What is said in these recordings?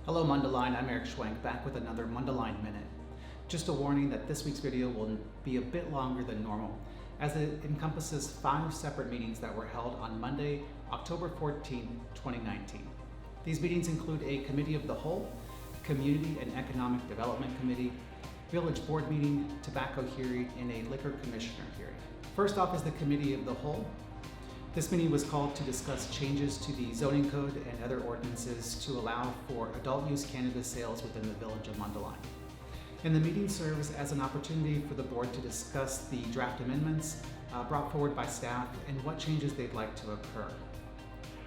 Hello Mundelein, I'm Eric Schwenk, back with another Mudelein Minute. Just a warning that this week's video will be a bit longer than normal, as it encompasses 5 separate meetings that were held on Monday, October 14, 2019. These meetings include a Committee of the Whole, Community and Economic Development Committee, Village Board Meeting, Tobacco Hearing, and a Liquor Commissioner hearing. First off is the Committee of the Whole. This meeting was called to discuss changes to the zoning code and other ordinances to allow for adult use cannabis sales within the village of Mundelein. And the meeting serves as an opportunity for the board to discuss the draft amendments brought forward by staff and what changes they'd like to occur.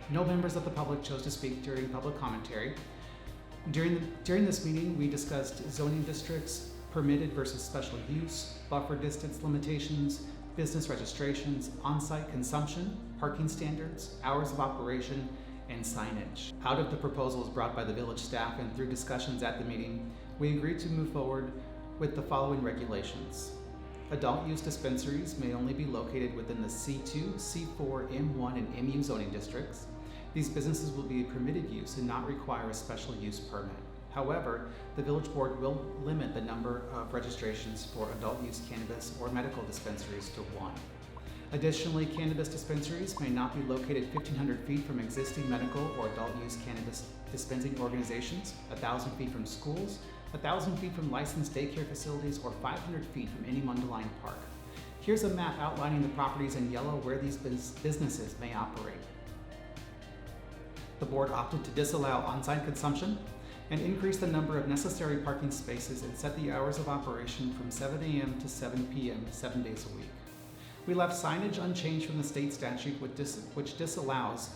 No members of the public chose to speak during public commentary. During this meeting, we discussed zoning districts, permitted versus special use, buffer distance limitations, business registrations, on-site consumption, parking standards, hours of operation, and signage. Out of the proposals brought by the village staff and through discussions at the meeting, we agreed to move forward with the following regulations. Adult use dispensaries may only be located within the C2, C4, M1, and MU zoning districts. These businesses will be a permitted use and not require a special use permit. However, the village board will limit the number of registrations for adult use cannabis or medical dispensaries to 1. Additionally, cannabis dispensaries may not be located 1,500 feet from existing medical or adult use cannabis dispensing organizations, 1,000 feet from schools, 1,000 feet from licensed daycare facilities, or 500 feet from any Mundelein park. Here's a map outlining the properties in yellow where these businesses may operate. The board opted to disallow on-site consumption and increase the number of necessary parking spaces and set the hours of operation from 7 a.m. to 7 p.m. 7 days a week. We left signage unchanged from the state statute which disallows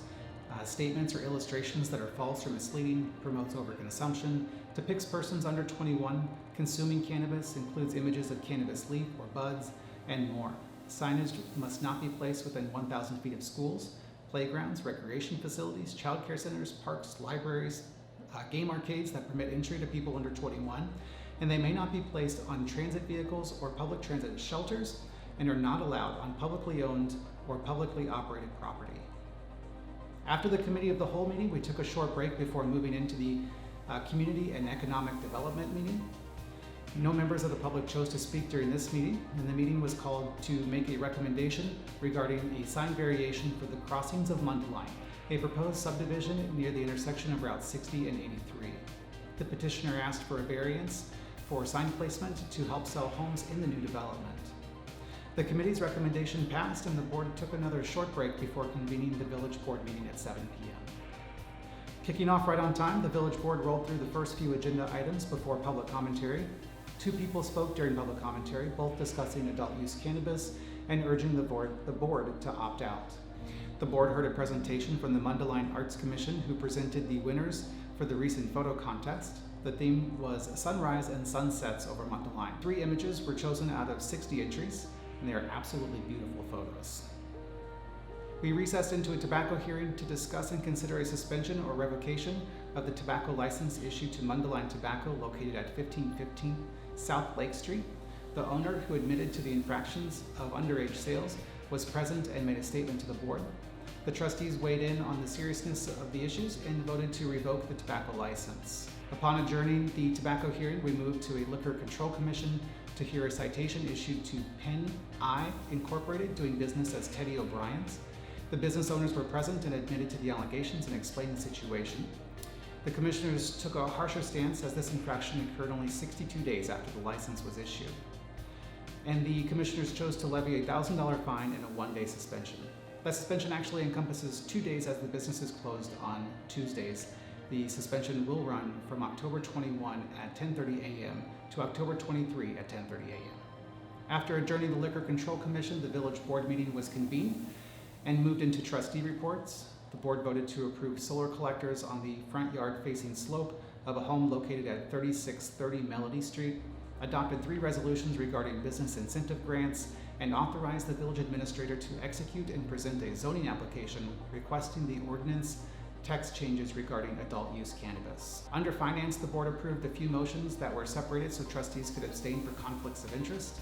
statements or illustrations that are false or misleading, promotes overconsumption, depicts persons under 21 consuming cannabis, includes images of cannabis leaf or buds, and more. Signage must not be placed within 1,000 feet of schools, playgrounds, recreation facilities, child care centers, parks, libraries, game arcades that permit entry to people under 21, and they may not be placed on transit vehicles or public transit shelters and are not allowed on publicly owned or publicly operated property. After the Committee of the Whole meeting, we took a short break before moving into the Community and Economic Development meeting. No members of the public chose to speak during this meeting, and the meeting was called to make a recommendation regarding a sign variation for the crossings of Mundelein, a proposed subdivision near the intersection of Route 60 and 83. The petitioner asked for a variance for sign placement to help sell homes in the new development. The committee's recommendation passed, and the board took another short break before convening the village board meeting at 7 p.m. Kicking off right on time, the village board rolled through the first few agenda items before public commentary. 2 people spoke during public commentary, both discussing adult use cannabis and urging the board to opt out. The board heard a presentation from the Mundelein Arts Commission, who presented the winners for the recent photo contest. The theme was sunrise and sunsets over Mundelein. 3 images were chosen out of 60 entries, and they are absolutely beautiful photos. We recessed into a tobacco hearing to discuss and consider a suspension or revocation of the tobacco license issued to Mundelein Tobacco located at 1515 South Lake Street. The owner, who admitted to the infractions of underage sales, was present and made a statement to the board. The trustees weighed in on the seriousness of the issues and voted to revoke the tobacco license. Upon adjourning the tobacco hearing, we moved to a Liquor Control Commission to hear a citation issued to Penn I Incorporated, doing business as Teddy O'Brien's. The business owners were present and admitted to the allegations and explained the situation. The commissioners took a harsher stance as this infraction occurred only 62 days after the license was issued. And the commissioners chose to levy a $1,000 fine and a 1-day suspension. That suspension actually encompasses 2 days as the business is closed on Tuesdays. The suspension will run from October 21 at 10:30 a.m. to October 23 at 10:30 a.m. After adjourning the Liquor Control Commission, the village board meeting was convened and moved into trustee reports. The board voted to approve solar collectors on the front yard facing slope of a home located at 3630 Melody Street, adopted 3 resolutions regarding business incentive grants, and authorized the village administrator to execute and present a zoning application requesting the ordinance text changes regarding adult use cannabis. Under finance, the board approved a few motions that were separated so trustees could abstain for conflicts of interest.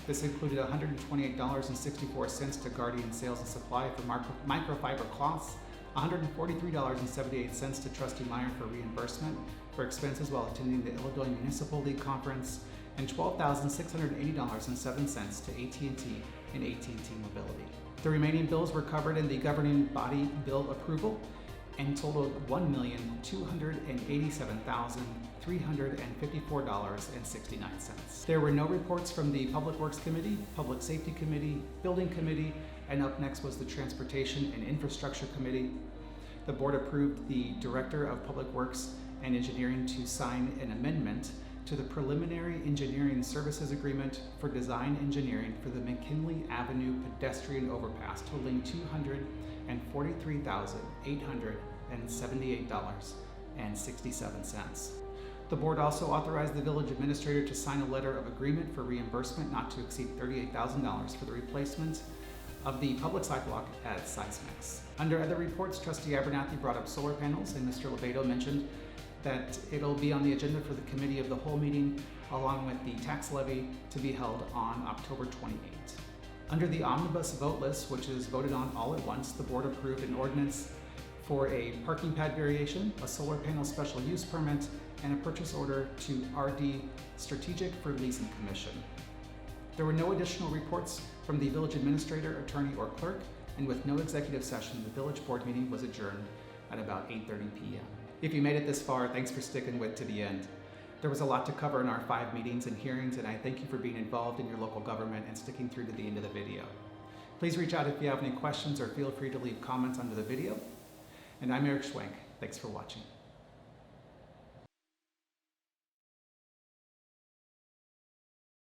This included $128.64 to Guardian Sales and Supply for microfiber cloths, $143.78 to Trustee Meyer for reimbursement for expenses while attending the Illinois Municipal League Conference, and $12,680.07 to AT&T and AT&T Mobility. The remaining bills were covered in the governing body bill approval and totaled $1,287,354.69. There were no reports from the Public Works Committee, Public Safety Committee, Building Committee, and up next was the Transportation and Infrastructure Committee. The board approved the Director of Public Works and Engineering to sign an amendment to the Preliminary Engineering Services Agreement for Design Engineering for the McKinley Avenue Pedestrian Overpass totaling $243,878.67. The board also authorized the village administrator to sign a letter of agreement for reimbursement not to exceed $38,000 for the replacement of the public sidewalk at Seismix. Under other reports, Trustee Abernathy brought up solar panels, and Mr. Lebedo mentioned that it'll be on the agenda for the committee of the whole meeting, along with the tax levy to be held on October 28th. Under the omnibus vote list, which is voted on all at once, the board approved an ordinance for a parking pad variation, a solar panel special use permit, and a purchase order to RD Strategic for Leasing Commission. There were no additional reports from the village administrator, attorney, or clerk, and with no executive session, the village board meeting was adjourned at about 8:30 p.m. If you made it this far, thanks for sticking with to the end. There was a lot to cover in our 5 meetings and hearings, and I thank you for being involved in your local government and sticking through to the end of the video. Please reach out if you have any questions or feel free to leave comments under the video. And I'm Eric Schwenk. Thanks for watching.